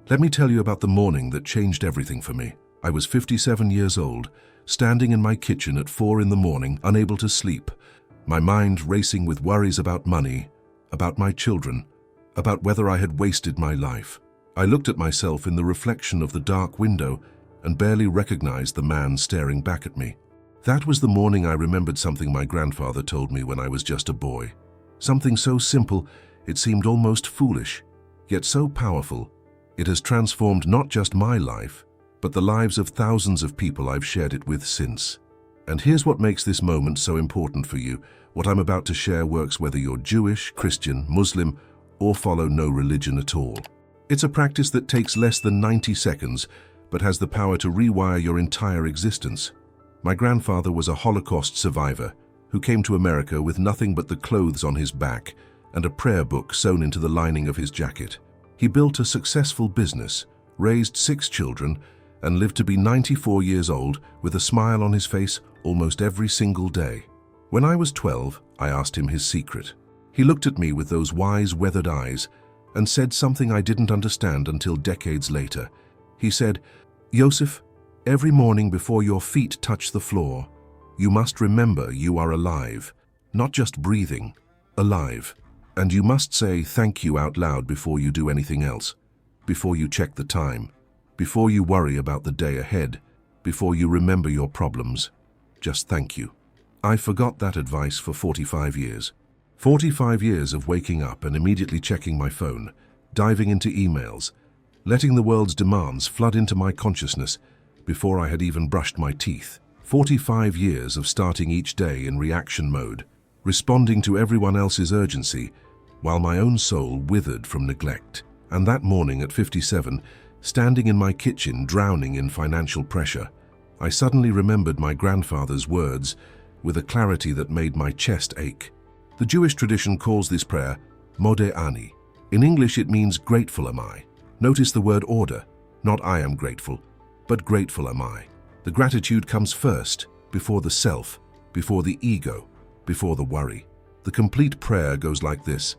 Let me tell you about the morning that changed everything for me. I was 57 years old, standing in my kitchen at 4 in the morning, unable to sleep, my mind racing with worries about money, about my children, about whether I had wasted my life. I looked at myself in the reflection of the dark window and barely recognized the man staring back at me. That was the morning I remembered something my grandfather told me when I was just a boy. Something so simple, it seemed almost foolish, yet so powerful. It has transformed not just my life, but the lives of thousands of people I've shared it with since. And here's what makes this moment so important for you. What I'm about to share works whether you're Jewish, Christian, Muslim, or follow no religion at all. It's a practice that takes less than 90 seconds, but has the power to rewire your entire existence. My grandfather was a Holocaust survivor who came to America with nothing but the clothes on his back and a prayer book sewn into the lining of his jacket. He built a successful business, raised 6 children, and lived to be 94 years old with a smile on his face almost every single day. When I was 12, I asked him his secret. He looked at me with those wise, weathered eyes and said something I didn't understand until decades later. He said, "Yosef, every morning before your feet touch the floor, you must remember you are alive, not just breathing, alive. And you must say thank you out loud before you do anything else, before you check the time, before you worry about the day ahead, before you remember your problems. Just thank you." I forgot that advice for 45 years. 45 years of waking up and immediately checking my phone, diving into emails, letting the world's demands flood into my consciousness before I had even brushed my teeth. 45 years of starting each day in reaction mode, responding to everyone else's urgency, while my own soul withered from neglect. And that morning at 57, standing in my kitchen drowning in financial pressure, I suddenly remembered my grandfather's words with a clarity that made my chest ache. The Jewish tradition calls this prayer Modeh Ani. In English it means grateful am I. Notice the word order, not I am grateful, but grateful am I. The gratitude comes first, before the self, before the ego, before the worry. The complete prayer goes like this: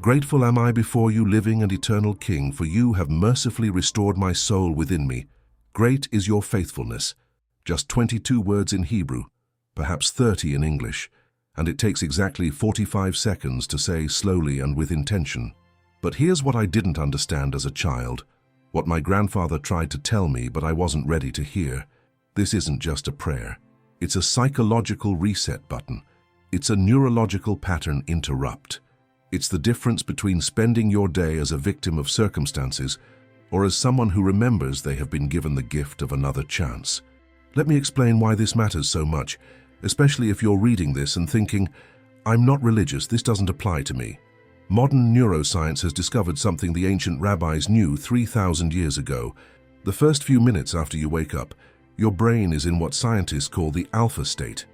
"Grateful am I before you, living and eternal King, for you have mercifully restored my soul within me. Great is your faithfulness." Just 22 words in Hebrew, perhaps 30 in English, and it takes exactly 45 seconds to say slowly and with intention. But here's what I didn't understand as a child, what my grandfather tried to tell me but I wasn't ready to hear. This isn't just a prayer. It's a psychological reset button. It's a neurological pattern interrupt. It's the difference between spending your day as a victim of circumstances or as someone who remembers they have been given the gift of another chance. Let me explain why this matters so much, especially if you're reading this and thinking, "I'm not religious, this doesn't apply to me." Modern neuroscience has discovered something the ancient rabbis knew 3,000 years ago. The first few minutes after you wake up, your brain is in what scientists call the alpha state.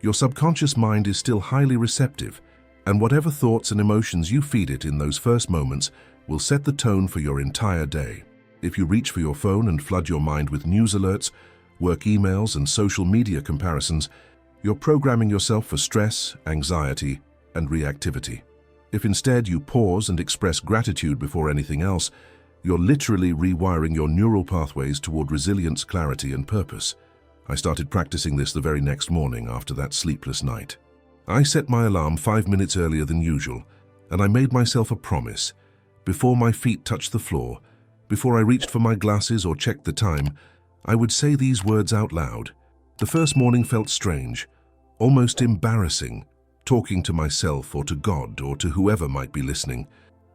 Your subconscious mind is still highly receptive, and whatever thoughts and emotions you feed it in those first moments will set the tone for your entire day. If you reach for your phone and flood your mind with news alerts, work emails, and social media comparisons, you're programming yourself for stress, anxiety, and reactivity. If instead you pause and express gratitude before anything else, you're literally rewiring your neural pathways toward resilience, clarity, and purpose. I started practicing this the very next morning after that sleepless night. I set my alarm 5 minutes earlier than usual, and I made myself a promise. Before my feet touched the floor, before I reached for my glasses or checked the time, I would say these words out loud. The first morning felt strange, almost embarrassing, talking to myself or to God or to whoever might be listening,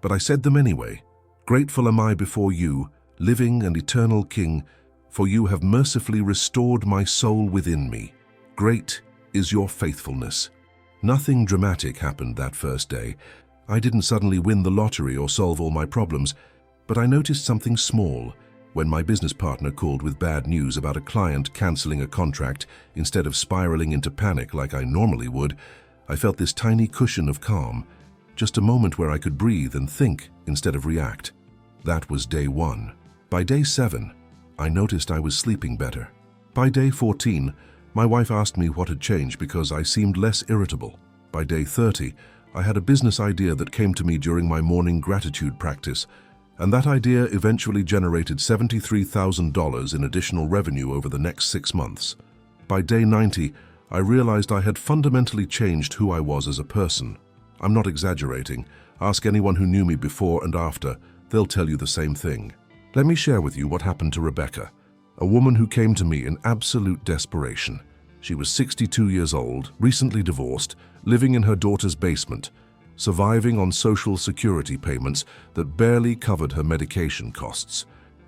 but I said them anyway. "Grateful am I before you, living and eternal King, for you have mercifully restored my soul within me. Great is your faithfulness." Nothing dramatic happened that first day. I didn't suddenly win the lottery or solve all my problems, but I noticed something small. When my business partner called with bad news about a client canceling a contract instead of spiraling into panic like I normally would, I felt this tiny cushion of calm, just a moment where I could breathe and think instead of react. That was day 1. By day 7, I noticed I was sleeping better. By day 14, my wife asked me what had changed because I seemed less irritable. By day 30, I had a business idea that came to me during my morning gratitude practice, And that idea eventually generated $73,000 in additional revenue over the next 6 months. By day 90, I realized I had fundamentally changed who I was as a person. I'm not exaggerating. Ask anyone who knew me before and after. They'll tell you the same thing. Let me share with you what happened to Rebecca, a woman who came to me in absolute desperation. She was 62 years old, recently divorced, living in her daughter's basement, surviving on Social Security payments that barely covered her medication costs.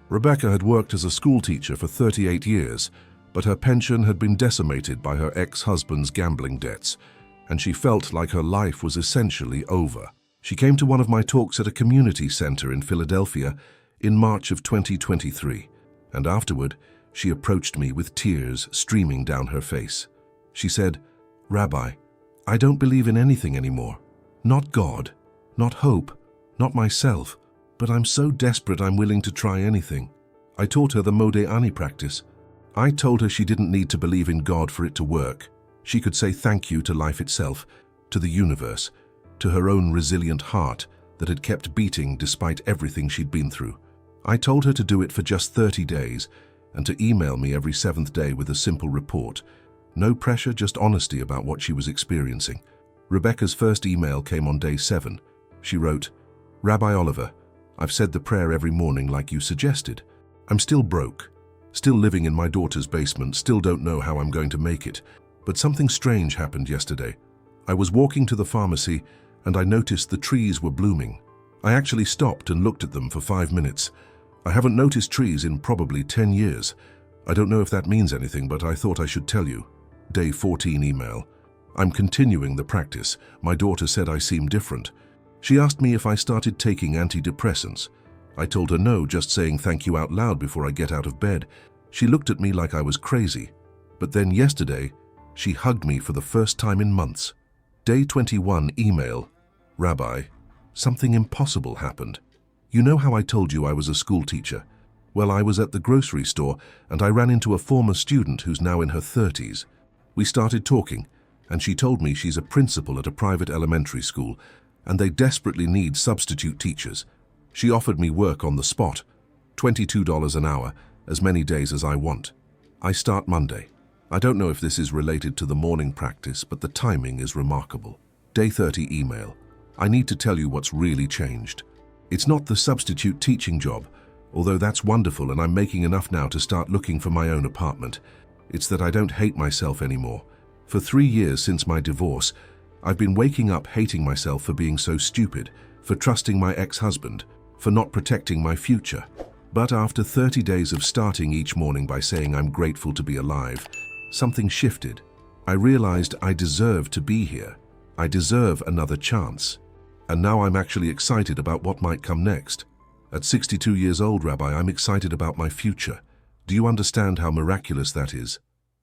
Rebecca had worked as a schoolteacher for 38 years, but her pension had been decimated by her ex-husband's gambling debts, and she felt like her life was essentially over. She came to one of my talks at a community center in Philadelphia in March of 2023, and afterward, she approached me with tears streaming down her face. She said, "Rabbi, I don't believe in anything anymore. Not God, not hope, not myself, but I'm so desperate I'm willing to try anything." I taught her the Modeh Ani practice. I told her she didn't need to believe in God for it to work. She could say thank you to life itself, to the universe, to her own resilient heart that had kept beating despite everything she'd been through. I told her to do it for just 30 days and to email me every 7th day with a simple report. No pressure, just honesty about what she was experiencing. Rebecca's first email came on day 7. She wrote, "Rabbi Oliver, I've said the prayer every morning like you suggested. I'm still broke, still living in my daughter's basement, still don't know how I'm going to make it. But something strange happened yesterday. I was walking to the pharmacy and I noticed the trees were blooming. I actually stopped and looked at them for 5 minutes. I haven't noticed trees in probably 10 years. I don't know if that means anything, but I thought I should tell you." Day 14 email. "I'm continuing the practice. My daughter said I seem different. She asked me if I started taking antidepressants. I told her no, just saying thank you out loud before I get out of bed. She looked at me like I was crazy. But then yesterday, she hugged me for the first time in months." Day 21 email. "Rabbi, something impossible happened. You know how I told you I was a school teacher? Well, I was at the grocery store and I ran into a former student who's now in her 30s. We started talking, and she told me she's a principal at a private elementary school and they desperately need substitute teachers. She offered me work on the spot, $22 an hour, as many days as I want. I start Monday. I don't know if this is related to the morning practice, but the timing is remarkable." Day 30 email. "I need to tell you what's really changed. It's not the substitute teaching job, although that's wonderful and I'm making enough now to start looking for my own apartment. It's that I don't hate myself anymore. For 3 years since my divorce, I've been waking up hating myself for being so stupid, for trusting my ex-husband, for not protecting my future. But after 30 days of starting each morning by saying I'm grateful to be alive, something shifted. I realized I deserve to be here. I deserve another chance. And now I'm actually excited about what might come next. At 62 years old, Rabbi, I'm excited about my future. Do you understand how miraculous that is?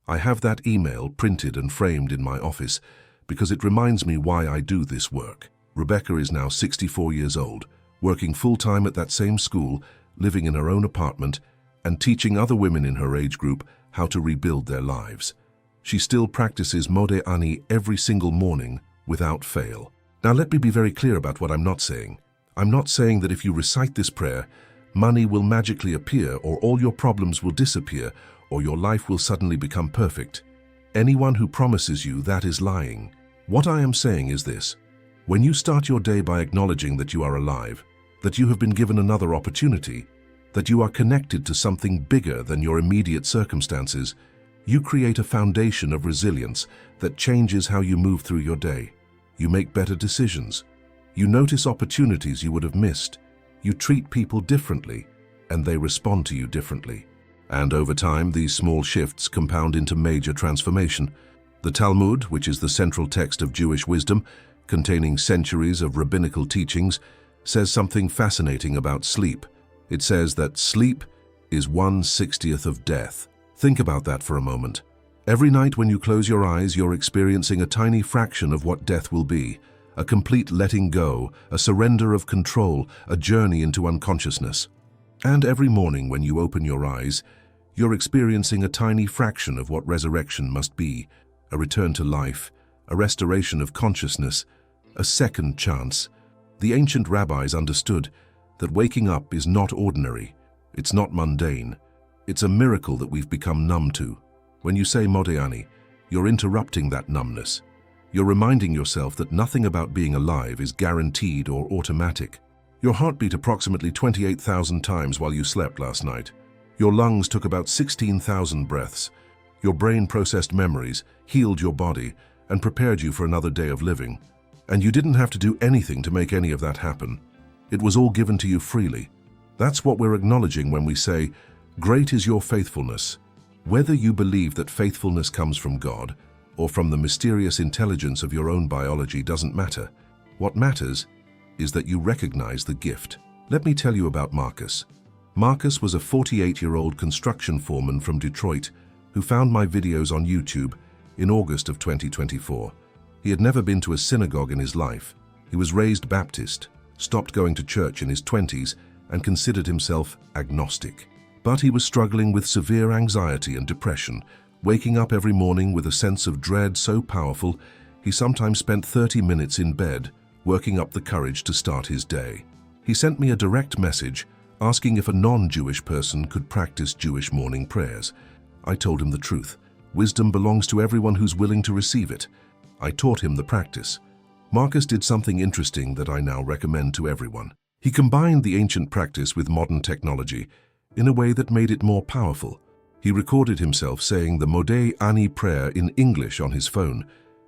I have that email printed and framed in my office because it reminds me why I do this work." Rebecca is now 64 years old, working full-time at that same school, living in her own apartment, and teaching other women in her age group how to rebuild their lives. She still practices Modeh Ani every single morning without fail. Now let me be very clear about what I'm not saying. I'm not saying that if you recite this prayer, money will magically appear or all your problems will disappear or your life will suddenly become perfect. Anyone who promises you that is lying. What I am saying is this: when you start your day by acknowledging that you are alive, that you have been given another opportunity, that you are connected to something bigger than your immediate circumstances, you create a foundation of resilience that changes how you move through your day. You make better decisions. You notice opportunities you would have missed. You treat people differently, and they respond to you differently. And over time, these small shifts compound into major transformation. The Talmud, which is the central text of Jewish wisdom, containing centuries of rabbinical teachings, says something fascinating about sleep. It says that sleep is 1/60th of death. Think about that for a moment. Every night when you close your eyes, you're experiencing a tiny fraction of what death will be. A complete letting go, a surrender of control, a journey into unconsciousness. And every morning when you open your eyes, you're experiencing a tiny fraction of what resurrection must be. A return to life, a restoration of consciousness, a second chance. The ancient rabbis understood that waking up is not ordinary, it's not mundane, it's a miracle that we've become numb to. When you say Modeh Ani, you're interrupting that numbness. You're reminding yourself that nothing about being alive is guaranteed or automatic. Your heart beat approximately 28,000 times while you slept last night. Your lungs took about 16,000 breaths. Your brain processed memories, healed your body, and prepared you for another day of living. And you didn't have to do anything to make any of that happen. It was all given to you freely. That's what we're acknowledging when we say, "Great is your faithfulness." Whether you believe that faithfulness comes from God or from the mysterious intelligence of your own biology doesn't matter. What matters is that you recognize the gift. Let me tell you about Marcus. Marcus was a 48-year-old construction foreman from Detroit who found my videos on YouTube in August of 2024. He had never been to a synagogue in his life. He was raised Baptist, stopped going to church in his 20s, and considered himself agnostic. But he was struggling with severe anxiety and depression, waking up every morning with a sense of dread so powerful he sometimes spent 30 minutes in bed, working up the courage to start his day. He sent me a direct message asking if a non-Jewish person could practice Jewish morning prayers. I told him the truth. Wisdom belongs to everyone who's willing to receive it. I taught him the practice. Marcus did something interesting that I now recommend to everyone. He combined the ancient practice with modern technology in a way that made it more powerful. He recorded himself saying the Modeh Ani prayer in English on his phone,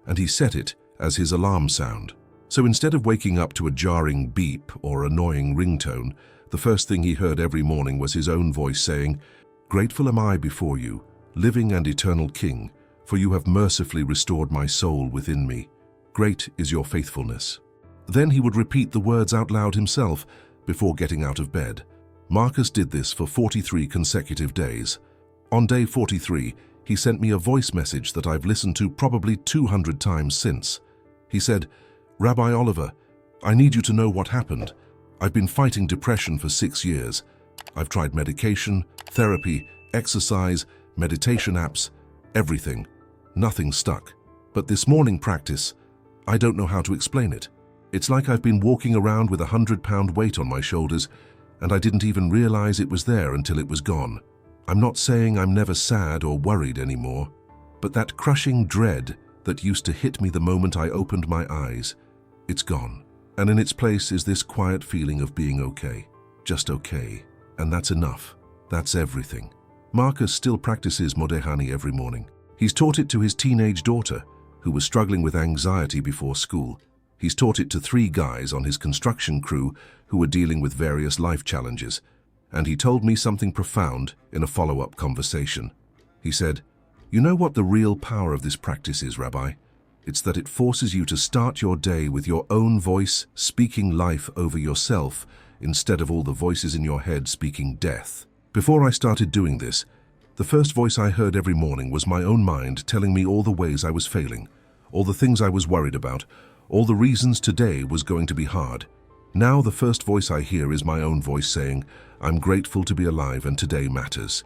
and he set it as his alarm sound. So instead of waking up to a jarring beep or annoying ringtone, the first thing he heard every morning was his own voice saying, "Grateful am I before you, living and eternal King, for you have mercifully restored my soul within me. Great is your faithfulness." Then he would repeat the words out loud himself before getting out of bed. Marcus did this for 43 consecutive days. On day 43, he sent me a voice message that I've listened to probably 200 times since. He said, "Rabbi Oliver, I need you to know what happened. I've been fighting depression for 6 years. I've tried medication, therapy, exercise, meditation apps, everything. Nothing stuck. But this morning practice, I don't know how to explain it. It's like I've been walking around with a 100-pound weight on my shoulders, and I didn't even realize it was there until it was gone. I'm not saying I'm never sad or worried anymore, but that crushing dread that used to hit me the moment I opened my eyes, it's gone. And in its place is this quiet feeling of being okay. Just okay. And that's enough. That's everything." Marcus still practices Modeh Ani every morning. He's taught it to his teenage daughter, who was struggling with anxiety before school. He's taught it to 3 guys on his construction crew who were dealing with various life challenges. And he told me something profound in a follow-up conversation. He said, "You know what the real power of this practice is, Rabbi? It's that it forces you to start your day with your own voice speaking life over yourself instead of all the voices in your head speaking death." Before I started doing this, the first voice I heard every morning was my own mind telling me all the ways I was failing, all the things I was worried about, all the reasons today was going to be hard. Now the first voice I hear is my own voice saying, "I'm grateful to be alive and today matters."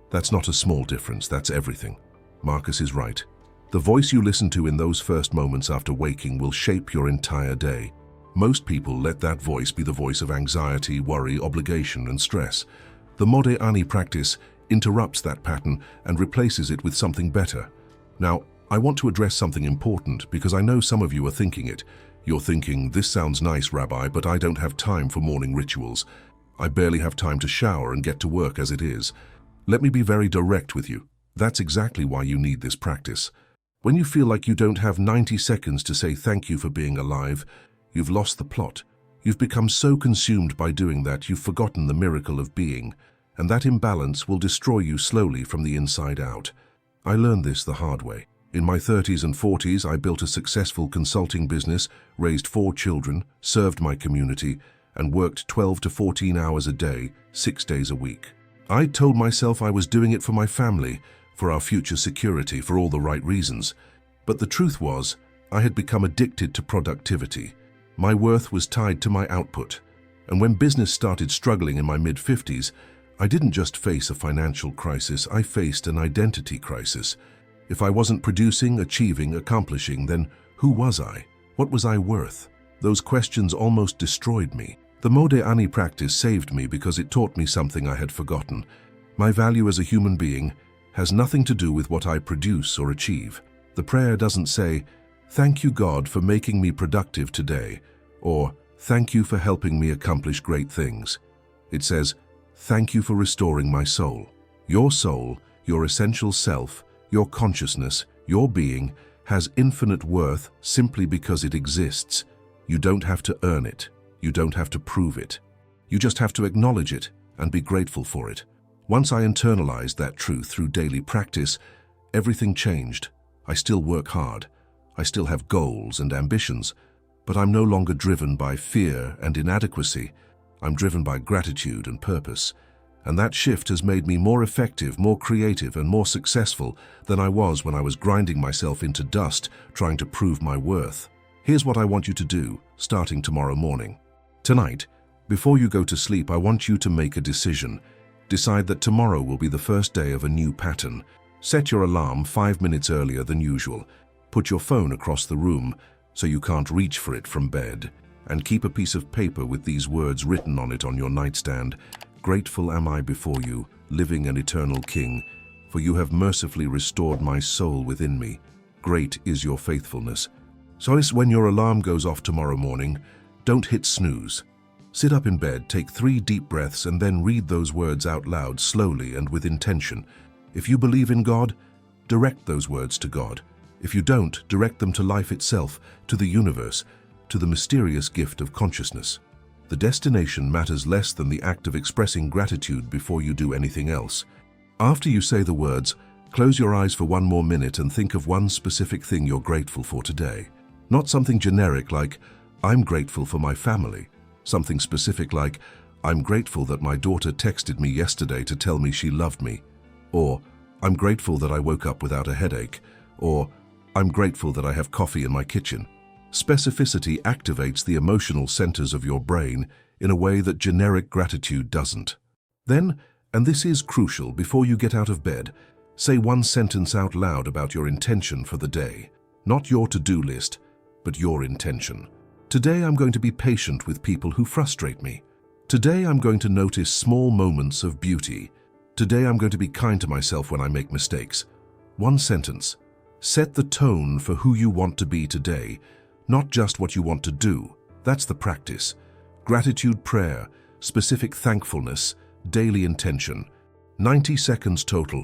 That's not a small difference, that's everything. Marcus is right. The voice you listen to in those first moments after waking will shape your entire day. Most people let that voice be the voice of anxiety, worry, obligation, and stress. The Modeh Ani practice interrupts that pattern and replaces it with something better. Now, I want to address something important because I know some of you are thinking it. You're thinking, "This sounds nice, Rabbi, but I don't have time for morning rituals. I barely have time to shower and get to work as it is." Let me be very direct with you. That's exactly why you need this practice. When you feel like you don't have 90 seconds to say thank you for being alive, you've lost the plot. You've become so consumed by doing that you've forgotten the miracle of being, and that imbalance will destroy you slowly from the inside out. I learned this the hard way. In my 30s and 40s, I built a successful consulting business, raised 4 children, served my community, and worked 12 to 14 hours a day, 6 days a week. I told myself I was doing it for my family, for our future security, for all the right reasons. But the truth was, I had become addicted to productivity. My worth was tied to my output. And when business started struggling in my mid-50s, I didn't just face a financial crisis, I faced an identity crisis. If I wasn't producing, achieving, accomplishing, then who was I? What was I worth? Those questions almost destroyed me. The Modeh Ani practice saved me because it taught me something I had forgotten. My value as a human being has nothing to do with what I produce or achieve. The prayer doesn't say, "Thank you, God, for making me productive today," or "Thank you for helping me accomplish great things." It says, "Thank you for restoring my soul." Your soul, your essential self, your consciousness, your being, has infinite worth simply because it exists. You don't have to earn it. You don't have to prove it. You just have to acknowledge it and be grateful for it. Once I internalized that truth through daily practice, everything changed. I still work hard. I still have goals and ambitions, but I'm no longer driven by fear and inadequacy. I'm driven by gratitude and purpose. And that shift has made me more effective, more creative, and more successful than I was when I was grinding myself into dust, trying to prove my worth. Here's what I want you to do, starting tomorrow morning. Tonight, before you go to sleep, I want you to make a decision. Decide that tomorrow will be the first day of a new pattern. Set your alarm 5 minutes earlier than usual. Put your phone across the room so you can't reach for it from bed. And keep a piece of paper with these words written on it on your nightstand. "Grateful am I before you, living and eternal King, for you have mercifully restored my soul within me. Great is your faithfulness." So when your alarm goes off tomorrow morning, don't hit snooze. Sit up in bed, take 3 deep breaths, and then read those words out loud, slowly and with intention. If you believe in God, direct those words to God. If you don't, direct them to life itself, to the universe, to the mysterious gift of consciousness. The destination matters less than the act of expressing gratitude before you do anything else. After you say the words, close your eyes for 1 more minute and think of one specific thing you're grateful for today. Not something generic like, "I'm grateful for my family." Something specific like, "I'm grateful that my daughter texted me yesterday to tell me she loved me." Or, "I'm grateful that I woke up without a headache." Or, "I'm grateful that I have coffee in my kitchen." Specificity activates the emotional centers of your brain in a way that generic gratitude doesn't. Then, and this is crucial, before you get out of bed, say 1 sentence out loud about your intention for the day. Not your to-do list, but your intention. Today I'm going to be patient with people who frustrate me. Today I'm going to notice small moments of beauty. Today I'm going to be kind to myself when I make mistakes. 1 sentence. Set the tone for who you want to be today, not just what you want to do. That's the practice. Gratitude prayer, specific thankfulness, daily intention. 90 seconds total,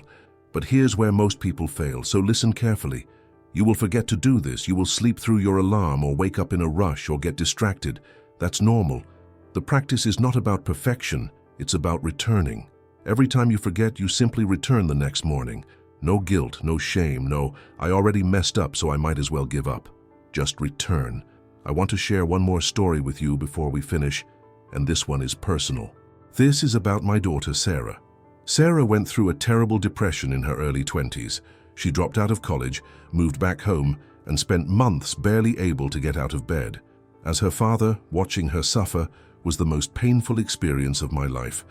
but here's where most people fail, so listen carefully. You will forget to do this, you will sleep through your alarm or wake up in a rush or get distracted. That's normal. The practice is not about perfection, it's about returning. Every time you forget, you simply return the next morning. No guilt, no shame, no, "I already messed up, so I might as well give up." Just return. I want to share one more story with you before we finish, and this one is personal. This is about my daughter, Sarah. Sarah went through a terrible depression in her early 20s. She dropped out of college, moved back home, and spent months barely able to get out of bed. As her father, watching her suffer was the most painful experience of my life.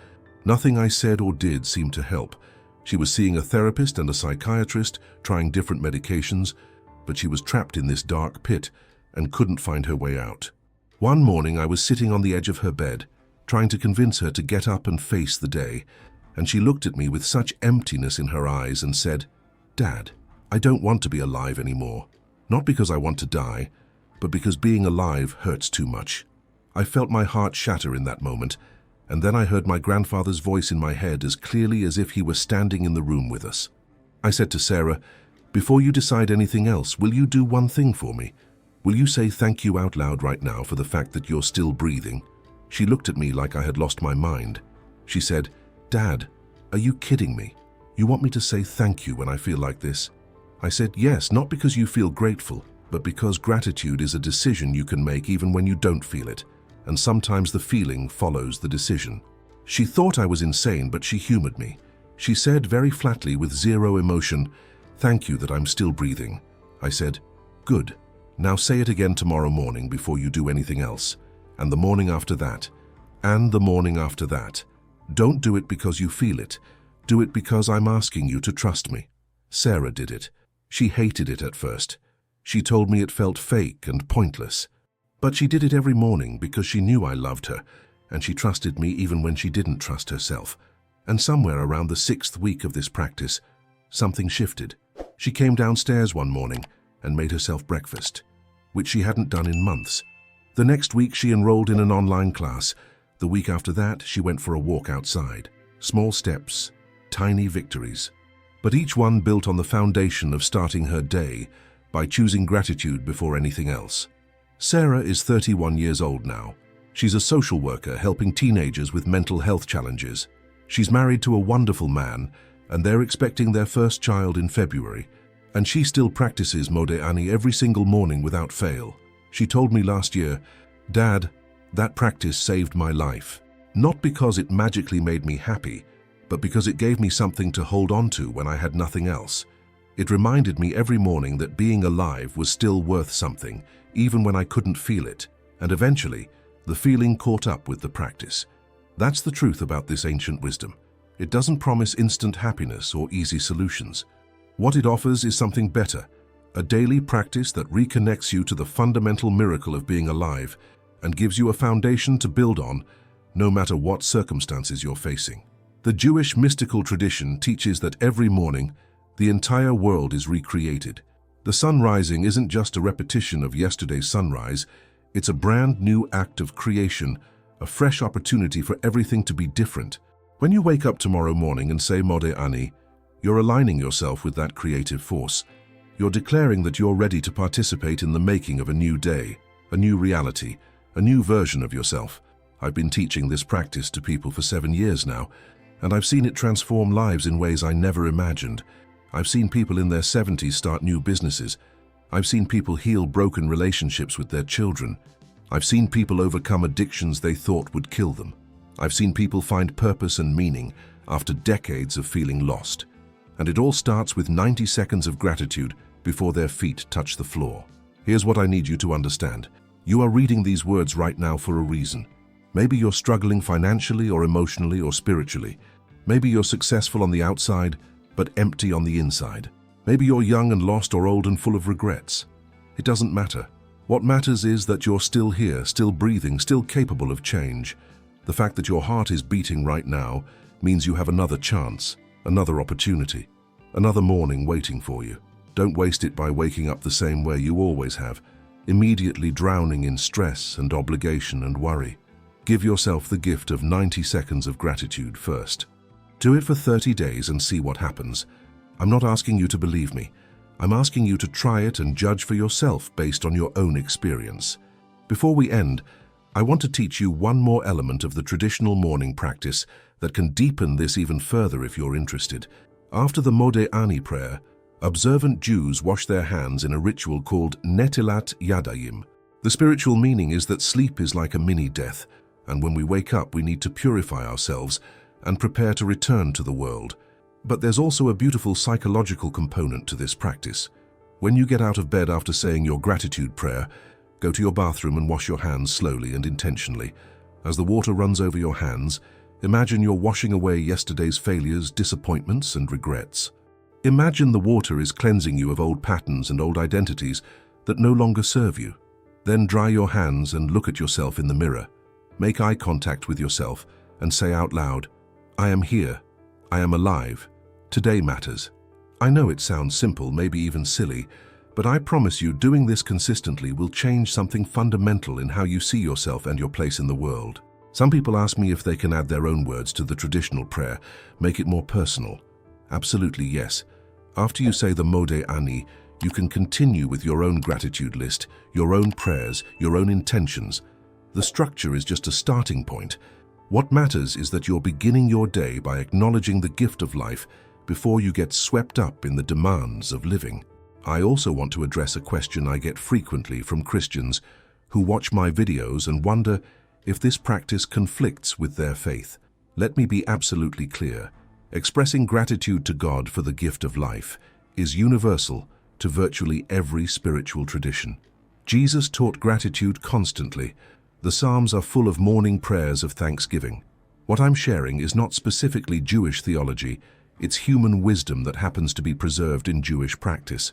Nothing I said or did seemed to help. She was seeing a therapist and a psychiatrist, trying different medications, but she was trapped in this dark pit and couldn't find her way out. One morning I was sitting on the edge of her bed, trying to convince her to get up and face the day, and she looked at me with such emptiness in her eyes and said, "Dad, I don't want to be alive anymore. Not because I want to die, but because being alive hurts too much." I felt my heart shatter in that moment, and then I heard my grandfather's voice in my head as clearly as if he were standing in the room with us. I said to Sarah, "Before you decide anything else, will you do one thing for me? Will you say thank you out loud right now for the fact that you're still breathing?" She looked at me like I had lost my mind. She said, "Dad, are you kidding me? You want me to say thank you when I feel like this?" I said, "Yes, not because you feel grateful, but because gratitude is a decision you can make even when you don't feel it, and sometimes the feeling follows the decision." She thought I was insane, but she humored me. She said very flatly with zero emotion, "Thank you that I'm still breathing." I said, "Good. Now say it again tomorrow morning before you do anything else, and the morning after that, and the morning after that. Don't do it because you feel it. Do it because I'm asking you to trust me." Sarah did it. She hated it at first. She told me it felt fake and pointless. But she did it every morning because she knew I loved her. and she trusted me even when she didn't trust herself. And somewhere around the 6th week of this practice, something shifted. She came downstairs one morning and made herself breakfast, which she hadn't done in months. The next week she enrolled in an online class. The week after that, she went for a walk outside. Small steps, tiny victories. But each one built on the foundation of starting her day by choosing gratitude before anything else. Sarah is 31 years old now. She's a social worker helping teenagers with mental health challenges. She's married to a wonderful man, and they're expecting their first child in February. And she still practices Modeh Ani every single morning without fail. She told me last year, "Dad, that practice saved my life. Not because it magically made me happy, but because it gave me something to hold on to when I had nothing else. It reminded me every morning that being alive was still worth something, even when I couldn't feel it. And eventually, the feeling caught up with the practice." That's the truth about this ancient wisdom. It doesn't promise instant happiness or easy solutions. What it offers is something better, a daily practice that reconnects you to the fundamental miracle of being alive and gives you a foundation to build on, no matter what circumstances you're facing. The Jewish mystical tradition teaches that every morning, the entire world is recreated. The sun rising isn't just a repetition of yesterday's sunrise, it's a brand new act of creation, a fresh opportunity for everything to be different. When you wake up tomorrow morning and say Modeh Ani, you're aligning yourself with that creative force. You're declaring that you're ready to participate in the making of a new day, a new reality, a new version of yourself. I've been teaching this practice to people for 7 years now, and I've seen it transform lives in ways I never imagined. I've seen people in their 70s start new businesses. I've seen people heal broken relationships with their children. I've seen people overcome addictions they thought would kill them. I've seen people find purpose and meaning after decades of feeling lost. And it all starts with 90 seconds of gratitude before their feet touch the floor. Here's what I need you to understand. You are reading these words right now for a reason. Maybe you're struggling financially or emotionally or spiritually. Maybe you're successful on the outside, but empty on the inside. Maybe you're young and lost or old and full of regrets. It doesn't matter. What matters is that you're still here, still breathing, still capable of change. The fact that your heart is beating right now means you have another chance, another opportunity, another morning waiting for you. Don't waste it by waking up the same way you always have, immediately drowning in stress and obligation and worry. Give yourself the gift of 90 seconds of gratitude first. Do it for 30 days and see what happens. I'm not asking you to believe me. I'm asking you to try it and judge for yourself based on your own experience. Before we end, I want to teach you one more element of the traditional morning practice that can deepen this even further if you're interested. After the Modeh Ani prayer, observant Jews wash their hands in a ritual called Netilat Yadayim. The spiritual meaning is that sleep is like a mini-death, and when we wake up we need to purify ourselves and prepare to return to the world. But there's also a beautiful psychological component to this practice. When you get out of bed after saying your gratitude prayer, go to your bathroom and wash your hands slowly and intentionally. As the water runs over your hands, imagine you're washing away yesterday's failures, disappointments, and regrets. Imagine the water is cleansing you of old patterns and old identities that no longer serve you. Then dry your hands and look at yourself in the mirror. Make eye contact with yourself and say out loud, "I am here. I am alive. Today matters." I know it sounds simple, maybe even silly, but I promise you doing this consistently will change something fundamental in how you see yourself and your place in the world. Some people ask me if they can add their own words to the traditional prayer, make it more personal. Absolutely yes. After you say the Modeh Ani, you can continue with your own gratitude list, your own prayers, your own intentions. The structure is just a starting point. What matters is that you're beginning your day by acknowledging the gift of life before you get swept up in the demands of living. I also want to address a question I get frequently from Christians who watch my videos and wonder if this practice conflicts with their faith. Let me be absolutely clear. Expressing gratitude to God for the gift of life is universal to virtually every spiritual tradition. Jesus taught gratitude constantly. The Psalms are full of morning prayers of thanksgiving. What I'm sharing is not specifically Jewish theology, it's human wisdom that happens to be preserved in Jewish practice.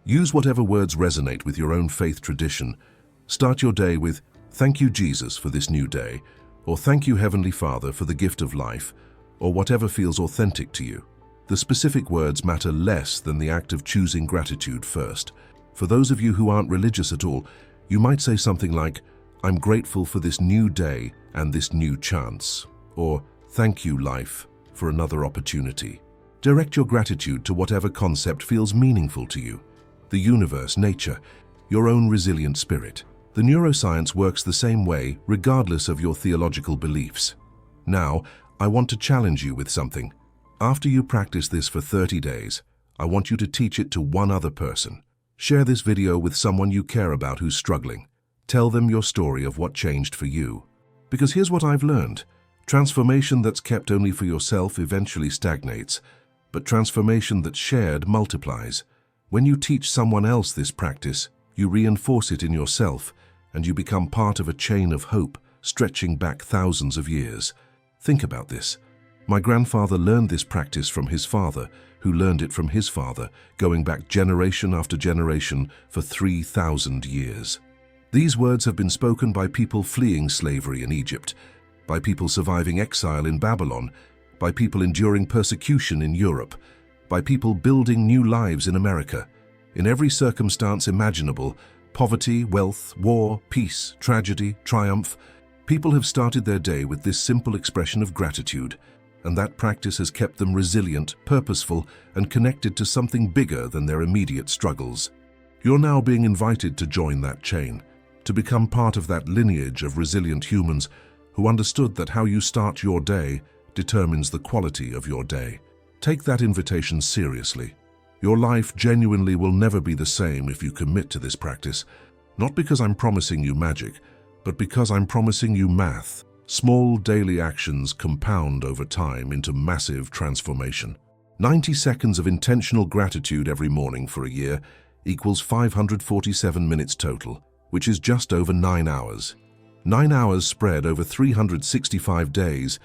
Use whatever words resonate with your own faith tradition. Start your day with, "Thank you, Jesus, for this new day," or thank you, Heavenly Father, for the gift of life, or whatever feels authentic to you. The specific words matter less than the act of choosing gratitude first. For those of you who aren't religious at all, you might say something like, I'm grateful for this new day and this new chance, or thank you, life, for another opportunity. Direct your gratitude to whatever concept feels meaningful to you. The universe, nature, your own resilient spirit. The neuroscience works the same way, regardless of your theological beliefs. Now, I want to challenge you with something. After you practice this for 30 days, I want you to teach it to one other person. Share this video with someone you care about who's struggling. Tell them your story of what changed for you. Because here's what I've learned. Transformation that's kept only for yourself eventually stagnates, but transformation that's shared multiplies. When you teach someone else this practice, you reinforce it in yourself, and you become part of a chain of hope stretching back thousands of years. Think about this. My grandfather learned this practice from his father, who learned it from his father, going back generation after generation for 3,000 years. These words have been spoken by people fleeing slavery in Egypt, by people surviving exile in Babylon, by people enduring persecution in Europe, by people building new lives in America. In every circumstance imaginable, poverty, wealth, war, peace, tragedy, triumph, people have started their day with this simple expression of gratitude, and that practice has kept them resilient, purposeful, and connected to something bigger than their immediate struggles. You're now being invited to join that chain, to become part of that lineage of resilient humans who understood that how you start your day determines the quality of your day. Take that invitation seriously. Your life genuinely will never be the same if you commit to this practice, not because I'm promising you magic, but because I'm promising you math. Small daily actions compound over time into massive transformation. 90 seconds of intentional gratitude every morning for a year equals 547 minutes total, which is just over 9 hours. 9 hours spread over 365 days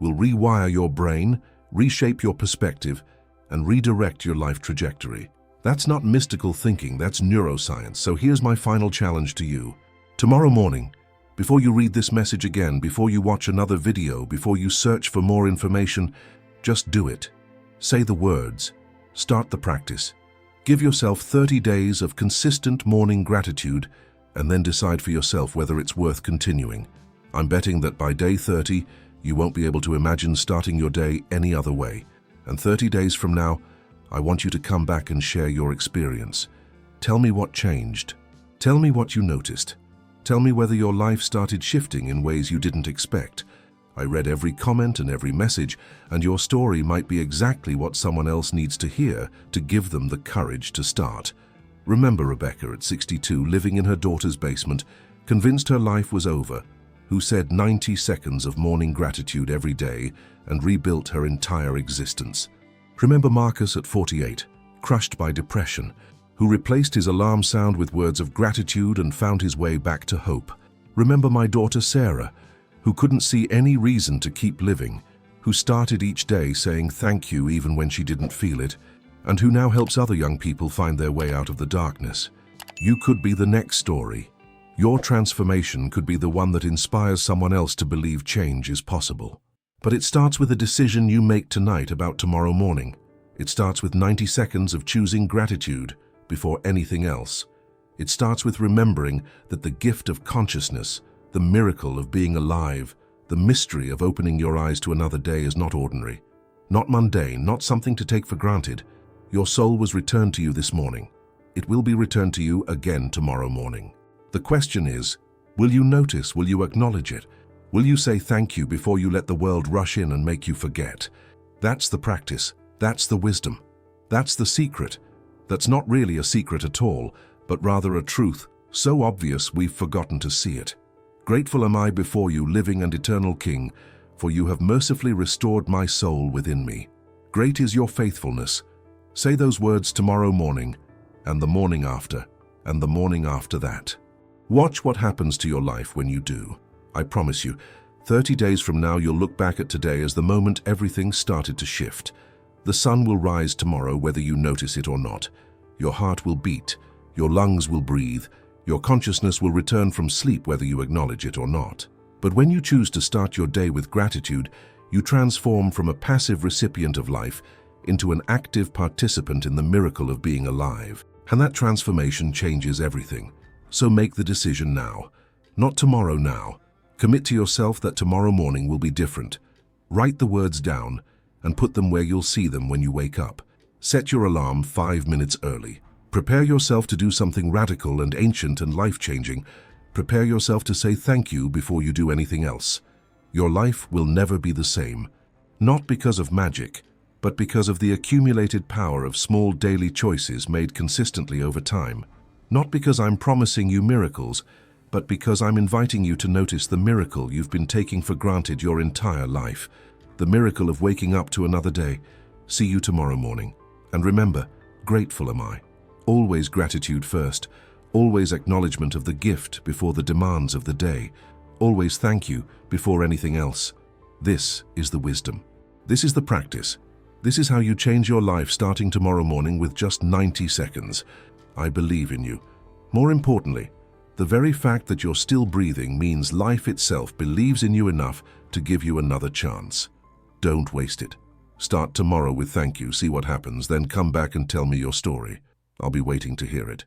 will rewire your brain, reshape your perspective, and redirect your life trajectory. That's not mystical thinking, that's neuroscience. So here's my final challenge to you. Tomorrow morning, before you read this message again, before you watch another video, before you search for more information, just do it. Say the words. Start the practice. Give yourself 30 days of consistent morning gratitude, and then decide for yourself whether it's worth continuing. I'm betting that by day 30, you won't be able to imagine starting your day any other way. And 30 days from now, I want you to come back and share your experience. Tell me what changed. Tell me what you noticed. Tell me whether your life started shifting in ways you didn't expect. I read every comment and every message, and your story might be exactly what someone else needs to hear to give them the courage to start. Remember Rebecca at 62, living in her daughter's basement, convinced her life was over, who said 90 seconds of morning gratitude every day and rebuilt her entire existence. Remember Marcus at 48, crushed by depression, who replaced his alarm sound with words of gratitude and found his way back to hope. Remember my daughter Sarah, who couldn't see any reason to keep living, who started each day saying thank you even when she didn't feel it, and who now helps other young people find their way out of the darkness. You could be the next story. Your transformation could be the one that inspires someone else to believe change is possible. But it starts with a decision you make tonight about tomorrow morning. It starts with 90 seconds of choosing gratitude before anything else. It starts with remembering that the gift of consciousness, the miracle of being alive, the mystery of opening your eyes to another day is not ordinary, not mundane, not something to take for granted. Your soul was returned to you this morning. It will be returned to you again tomorrow morning. The question is, will you notice? Will you acknowledge it? Will you say thank you before you let the world rush in and make you forget? That's the practice. That's the wisdom. That's the secret. That's not really a secret at all, but rather a truth so obvious we've forgotten to see it. Grateful am I before you, living and eternal King, for you have mercifully restored my soul within me. Great is your faithfulness. Say those words tomorrow morning, and the morning after, and the morning after that. Watch what happens to your life when you do. I promise you, 30 days from now you'll look back at today as the moment everything started to shift. The sun will rise tomorrow whether you notice it or not. Your heart will beat, your lungs will breathe, your consciousness will return from sleep whether you acknowledge it or not. But when you choose to start your day with gratitude, you transform from a passive recipient of life into an active participant in the miracle of being alive. And that transformation changes everything. So make the decision now. Not tomorrow now. Commit to yourself that tomorrow morning will be different. Write the words down and put them where you'll see them when you wake up. Set your alarm 5 minutes early. Prepare yourself to do something radical and ancient and life-changing. Prepare yourself to say thank you before you do anything else. Your life will never be the same. Not because of magic, but because of the accumulated power of small daily choices made consistently over time. Not because I'm promising you miracles, but because I'm inviting you to notice the miracle you've been taking for granted your entire life. The miracle of waking up to another day. See you tomorrow morning. And remember, grateful am I. Always gratitude first. Always acknowledgement of the gift before the demands of the day. Always thank you before anything else. This is the wisdom. This is the practice. This is how you change your life starting tomorrow morning with just 90 seconds. I believe in you. More importantly, the very fact that you're still breathing means life itself believes in you enough to give you another chance. Don't waste it. Start tomorrow with thank you, see what happens, then come back and tell me your story. I'll be waiting to hear it.